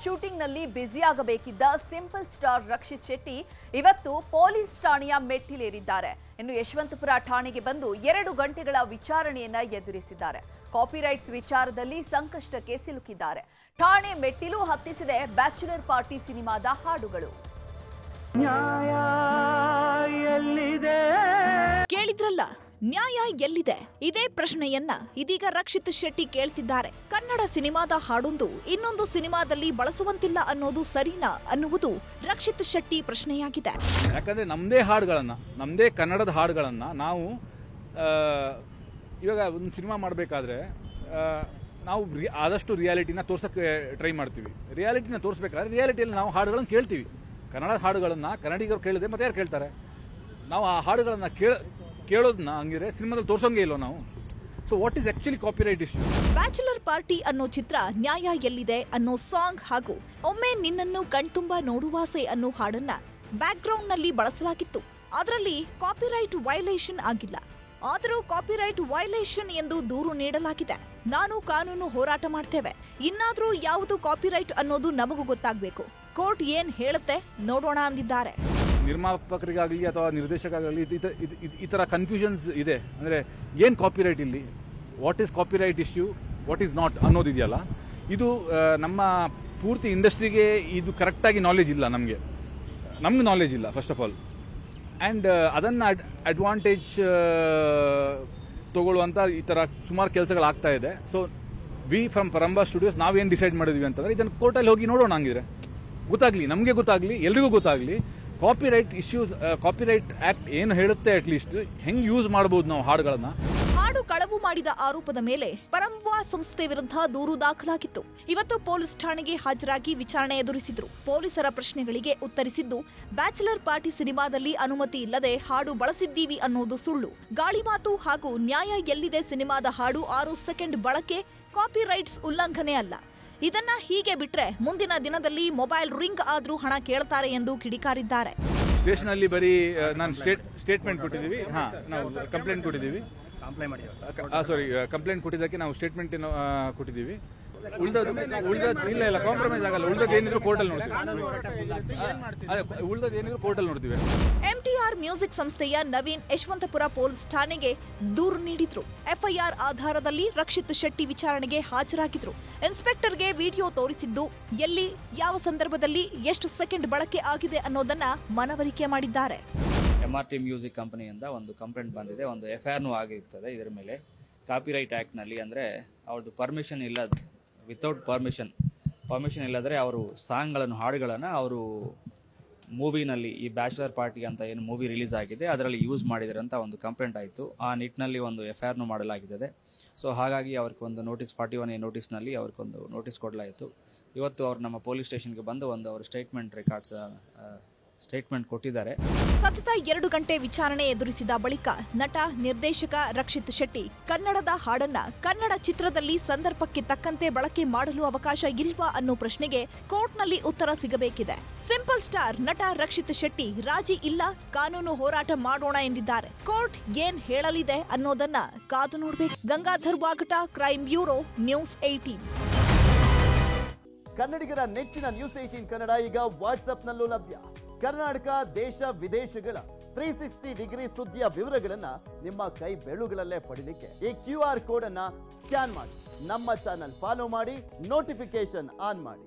ಶೂಟಿಂಗ್ನಲ್ಲಿ ಬ್ಯುಸಿಯಾಗಬೇಕಿದ್ದ simple star Rakshit Shetty ಇವತ್ತು police ಠಾಣೆಯ ಮೆಟ್ಟಿಲೇರಿದ್ದಾರೆ. ಇನ್ನು ಯಶವಂತಪುರ ಠಾಣೆಗೆ ಬಂದು 2 ಗಂಟೆಗಳ ವಿಚಾರಣೆಯನ್ನ ಎದುರಿಸಿದ್ದಾರೆ. ಕಾಪಿರೈಟ್ಸ್ ವಿಚಾರದಲ್ಲಿ ಸಂಕಷ್ಟಕ್ಕೆ ಸಿಲುಕಿದ್ದಾರೆ. ಠಾಣೆ ಮೆಟ್ಟಿಲು ಹತ್ತಿಸಿದೆ ಬ್ಯಾಚುಲರ್ ಪಾರ್ಟಿ ಸಿನಿಮಾದ ಹಾಡುಗಳು. ಕೇಳಿದ್ರಲ್ಲ, ನ್ಯಾಯ ಎಲ್ಲಿದೆ? ಇದೇ ಪ್ರಶ್ನೆಯನ್ನ ಇದೀಗ ರಕ್ಷಿತ್ ಶೆಟ್ಟಿ ಕೇಳ್ತಿದ್ದಾರೆ. ಕನ್ನಡ ಸಿನಿಮಾದ ಹಾಡೊಂದು ಇನ್ನೊಂದು ಸಿನಿಮಾದಲ್ಲಿ ಬಳಸುವಂತಿಲ್ಲ ಅನ್ನೋದು ಸರಿನಾ ಅನ್ನುವುದು ರಕ್ಷಿತ್ ಶೆಟ್ಟಿ ಪ್ರಶ್ನೆಯಾಗಿದೆ. ಯಾಕಂದ್ರೆ ನಮ್ಮದೇ ಹಾಡುಗಳನ್ನ, ನಮ್ಮದೇ ಕನ್ನಡದ ಹಾಡುಗಳನ್ನ ನಾವು ಇವಾಗ ಒಂದು ಸಿನಿಮಾ ಮಾಡಬೇಕಾದ್ರೆ ನಾವು ಆದಷ್ಟು ರಿಯಾಲಿಟಿನ ತೋರ್ಸಕ್ಕೆ ಟ್ರೈ ಮಾಡ್ತೀವಿ. ರಿಯಾಲಿಟಿನ ತೋರಿಸಬೇಕಾದ್ರೆ ರಿಯಾಲಿಟಿಯಲ್ಲಿ ನಾವು ಹಾಡುಗಳನ್ನು ಕೇಳ್ತೀವಿ. ಕನ್ನಡ ಹಾಡುಗಳನ್ನ ಕನ್ನಡಿಗರು ಕೇಳಿದೆ ಮತ್ತೆ ಯಾರು ಕೇಳ್ತಾರೆ? ನಾವು ಆ ಹಾಡುಗಳನ್ನ ಕೇಳೋದನ್ನ ಹಂಗಿದ್ರೆ ಸಿನಿಮಾದಲ್ಲಿ ತೋರ್ಸೋಂಗೇ ಇಲ್ವೋ ನಾವು? So what is actually copyright issue? Bachelor party ಅನ್ನೋ ಚಿತ್ರ ನ್ಯಾಯ ಎಲ್ಲಿದೆ ಅನ್ನೋ ಸಾಂಗ್ ಹಾಗೂ ಒಮ್ಮೆ ನಿನ್ನನ್ನು ಕಣ್ತುಂಬ ನೋಡುವಾಸೆ ಅನ್ನೋ ಹಾಡನ್ನ ಬ್ಯಾಕ್ ಗ್ರೌಂಡ್ ನಲ್ಲಿ ಬಳಸಲಾಗಿತ್ತು. ಅದರಲ್ಲಿ ಕಾಪಿರೈಟ್ ವೈಲೇಷನ್ ಆಗಿಲ್ಲ. ಆದರೂ ಕಾಪಿರೈಟ್ ವೈಲೇಷನ್ ಎಂದು ದೂರು ನೀಡಲಾಗಿದೆ. ನಾನು ಕಾನೂನು ಹೋರಾಟ ಮಾಡ್ತೇವೆ, ಇನ್ನಾದ್ರೂ ಯಾವುದು ಕಾಪಿರೈಟ್ ಅನ್ನೋದು ನಮಗೂ ಗೊತ್ತಾಗಬೇಕು. ಕೋರ್ಟ್ ಏನ್ ಹೇಳುತ್ತೆ ನೋಡೋಣ ಅಂದಿದ್ದಾರೆ. ನಿರ್ಮಾಪಕರಿಗಾಗಲಿ ಅಥವಾ ನಿರ್ದೇಶಕರಾಗಲಿ ಈ ತರ ಕನ್ಫ್ಯೂಷನ್ಸ್ ಇದೆ. ಅಂದ್ರೆ ಏನ್ ಕಾಪಿರೈಟ್ ಇಲ್ಲಿ, what is copyright issue, what is not ಅನ್ನೋದಿದೆಯಲ್ಲ, ಇದು ನಮ್ಮ ಪೂರ್ತಿ ಇಂಡಸ್ಟ್ರಿಗೆ ಇದು ಕರೆಕ್ಟಾಗಿ ನಾಲೆಜ್ ಇಲ್ಲ. ನಮಗೆ ನಾಲೆಜ್ ಇಲ್ಲ ಫಸ್ಟ್ ಆಫ್ ಆಲ್. ಆ್ಯಂಡ್ ಅದನ್ನು ಅಡ್ವಾಂಟೇಜ್ ತಗೊಳ್ಳುವಂಥ ಈ ಥರ ಸುಮಾರು ಕೆಲಸಗಳಾಗ್ತಾ ಇದೆ. So we from Paramvah studios ನಾವೇನು ಡಿಸೈಡ್ ಮಾಡಿದ್ವಿ ಅಂತಂದ್ರೆ ಇದನ್ನು ಕೋರ್ಟಲ್ಲಿ ಹೋಗಿ ನೋಡೋಣ. ಹಂಗಿದ್ರೆ ಗೊತ್ತಾಗ್ಲಿ, ನಮಗೆ ಗೊತ್ತಾಗ್ಲಿ, ಎಲ್ರಿಗೂ ಗೊತ್ತಾಗ್ಲಿ ಕಾಪಿರೈಟ್ ಇಶ್ಯೂಸ್, ಕಾಪಿರೈಟ್ ಆಕ್ಟ್ ಏನು ಹೇಳುತ್ತೆ, ಅಟ್ಲೀಸ್ಟ್ ಹೆಂಗೆ ಯೂಸ್ ಮಾಡಬಹುದು ನಾವು ಹಾಡುಗಳನ್ನ. ಹಾಡು ಕಳವು ಮಾಡಿದ ಆರೋಪದ ಮೇಲೆ ಪರಂವಾ ಸಂಸ್ಥೆ ವಿರುದ್ಧ ದೂರು ದಾಖಲಾಗಿತ್ತು. ಇವತ್ತು ಪೊಲೀಸ್ ಠಾಣೆಗೆ ಹಾಜರಾಗಿ ವಿಚಾರಣೆ ಎದುರಿಸಿದ್ರು. ಪೊಲೀಸರ ಪ್ರಶ್ನೆಗಳಿಗೆ ಉತ್ತರಿಸಿದ್ದು, ಬ್ಯಾಚುಲರ್ ಪಾರ್ಟಿ ಸಿನಿಮಾದಲ್ಲಿ ಅನುಮತಿ ಇಲ್ಲದೆ ಹಾಡು ಬಳಸಿದ್ದೀವಿ ಅನ್ನೋದು ಸುಳ್ಳು. ಗಾಳಿ ಮಾತು ಹಾಗೂ ನ್ಯಾಯ ಎಲ್ಲಿದೆ ಸಿನಿಮಾದ ಹಾಡು 6 ಸೆಕೆಂಡ್ ಬಳಕೆ ಕಾಪಿರೈಟ್ಸ್ ಉಲ್ಲಂಘನೆ ಅಲ್ಲ. ಇದನ್ನ ಹೀಗೆ ಬಿಟ್ರೆ ಮುಂದಿನ ದಿನದಲ್ಲಿ ಮೊಬೈಲ್ ರಿಂಗ್ ಆದ್ರೂ ಹಣ ಕೇಳ್ತಾರೆ ಎಂದು ಕಿಡಿಕಾರಿದ್ದಾರೆ. ಸ್ಟೇಷನ್ ಅಲ್ಲಿ ಬರೀ ನಾನು ಸ್ಟೇಟ್ಮೆಂಟ್ ಕೊಟ್ಟಿದ್ದೀವಿ. ನಾವು ಕಂಪ್ಲೇಂಟ್ ಕೊಟ್ಟಿದ್ದೀವಿ. ಕಂಪ್ಲೇಂಟ್ ಕೊಟ್ಟಿದ್ದಕ್ಕೆ ನಾವು ಸ್ಟೇಟ್ಮೆಂಟ್ ಕೊಟ್ಟಿದ್ದೀವಿ. ಇಲ್ಲ ಕಾಂಪ್ರಮೈಸ್ ಆಗಲ್ಲ. ಉಳಿದೇನಿದ್ರು ಕೋರ್ಟಲ್ ನೋಡ್ತೀವಿ. ಎಂಟಿಆರ್ ಮ್ಯೂಸಿಕ್ ಸಂಸ್ಥೆಯ ನವೀನ್ ಯಶವಂತಪುರ ಪೊಲೀಸ್ ಠಾಣೆಗೆ ದೂರು ನೀಡಿದ್ರು. ಎಫ್ಐಆರ್ ಆಧಾರದಲ್ಲಿ ರಕ್ಷಿತ್ ಶೆಟ್ಟಿ ವಿಚಾರಣೆಗೆ ಹಾಜರಾಗಿದ್ರು. ಇನ್ಸ್ಪೆಕ್ಟರ್ಗೆ ವಿಡಿಯೋ ತೋರಿಸಿದ್ದು, ಎಲ್ಲಿ ಯಾವ ಸಂದರ್ಭದಲ್ಲಿ ಎಷ್ಟು ಸೆಕೆಂಡ್ ಬಳಕೆ ಆಗಿದೆ ಅನ್ನೋದನ್ನ ಮನವರಿಕೆ ಮಾಡಿದ್ದಾರೆ. MRT ಮ್ಯೂಸಿಕ್ ಕಂಪನಿಯಿಂದ ಒಂದು ಕಂಪ್ಲೇಂಟ್ ಬಂದಿದೆ, ಒಂದು ಎಫ್ಐಆರ್ನೂ ಆಗಿರ್ತದೆ. ಇದರ ಮೇಲೆ ಕಾಪಿರೈಟ್ ಆ್ಯಕ್ಟ್ನಲ್ಲಿ ಅಂದರೆ ಅವ್ರದ್ದು ಪರ್ಮಿಷನ್ ಇಲ್ಲ, ವಿತೌಟ್ ಪರ್ಮಿಷನ್ ಇಲ್ಲದ್ರೆ ಅವರು ಸಾಂಗ್ಗಳನ್ನು, ಹಾಡುಗಳನ್ನು ಅವರು ಮೂವಿನಲ್ಲಿ, ಈ ಬ್ಯಾಚುಲರ್ ಪಾರ್ಟಿ ಅಂತ ಏನು ಮೂವಿ ರಿಲೀಸ್ ಆಗಿದೆ ಅದರಲ್ಲಿ ಯೂಸ್ ಮಾಡಿದರೆ ಅಂತ ಒಂದು ಕಂಪ್ಲೇಂಟ್ ಆಯಿತು. ಆ ನಿಟ್ಟಿನಲ್ಲಿ ಒಂದು ಎಫ್ಐಆರ್ನೂ ಮಾಡಲಾಗಿದೆ. ಸೊ ಹಾಗಾಗಿ ಅವ್ರಿಗೆ ಒಂದು ನೋಟಿಸ್, 41A ನೋಟಿಸ್ನಲ್ಲಿ ಅವ್ರಿಗೊಂದು ನೋಟಿಸ್ ಕೊಡಲಾಯಿತು. ಇವತ್ತು ಅವ್ರು ನಮ್ಮ ಪೊಲೀಸ್ ಸ್ಟೇಷನ್ಗೆ ಬಂದು ಒಂದು ಅವರು ಸ್ಟೇಟ್ಮೆಂಟ್ ಕೊಟ್ಟಿದ್ದಾರೆ. ಸತತ 2 ಗಂಟೆ ವಿಚಾರಣೆ ಎದುರಿಸಿದ ಬಳಿಕ ನಟ ನಿರ್ದೇಶಕ ರಕ್ಷಿತ್ ಶೆಟ್ಟಿ ಕನ್ನಡದ ಹಾಡನ್ನ ಕನ್ನಡ ಚಿತ್ರದಲ್ಲಿ ಸಂದರ್ಭಕ್ಕೆ ತಕ್ಕಂತೆ ಬಳಕೆ ಮಾಡಲು ಅವಕಾಶ ಇಲ್ವಾ ಅನ್ನೋ ಪ್ರಶ್ನೆಗೆ ಕೋರ್ಟ್ನಲ್ಲಿ ಉತ್ತರ ಸಿಗಬೇಕಿದೆ. ಸಿಂಪಲ್ ಸ್ಟಾರ್ ನಟ ರಕ್ಷಿತ್ ಶೆಟ್ಟಿ ರಾಜಿ ಇಲ್ಲ, ಕಾನೂನು ಹೋರಾಟ ಮಾಡೋಣ ಎಂದಿದ್ದಾರೆ. ಕೋರ್ಟ್ ಏನ್ ಹೇಳಲಿದೆ ಅನ್ನೋದನ್ನ ಕಾದು ನೋಡ್ಬೇಕು. Gangadhar ವಾಗಟ, crime bureau, news 18. ಕನ್ನಡಿಗರ ನೆಚ್ಚಿನ ನ್ಯೂಸ್ 18 ಕನ್ನಡ ಈಗ ವಾಟ್ಸ್ಆಪ್ನಲ್ಲೂ ಲಭ್ಯ. ಕರ್ನಾಟಕ, ದೇಶ ವಿದೇಶಗಳ 360 ಡಿಗ್ರಿ ಸುದ್ದಿಯ ವಿವರಗಳನ್ನ ನಿಮ್ಮ ಕೈ ಬೆರಳುಗಳಲ್ಲೇ ಪಡಿಲಿಕ್ಕೆ ಈ QR ಕೋಡ್ ಅನ್ನ ಸ್ಕ್ಯಾನ್ ಮಾಡಿ, ನಮ್ಮ ಚಾನಲ್ ಫಾಲೋ ಮಾಡಿ, ನೋಟಿಫಿಕೇಶನ್ ಆನ್ ಮಾಡಿ.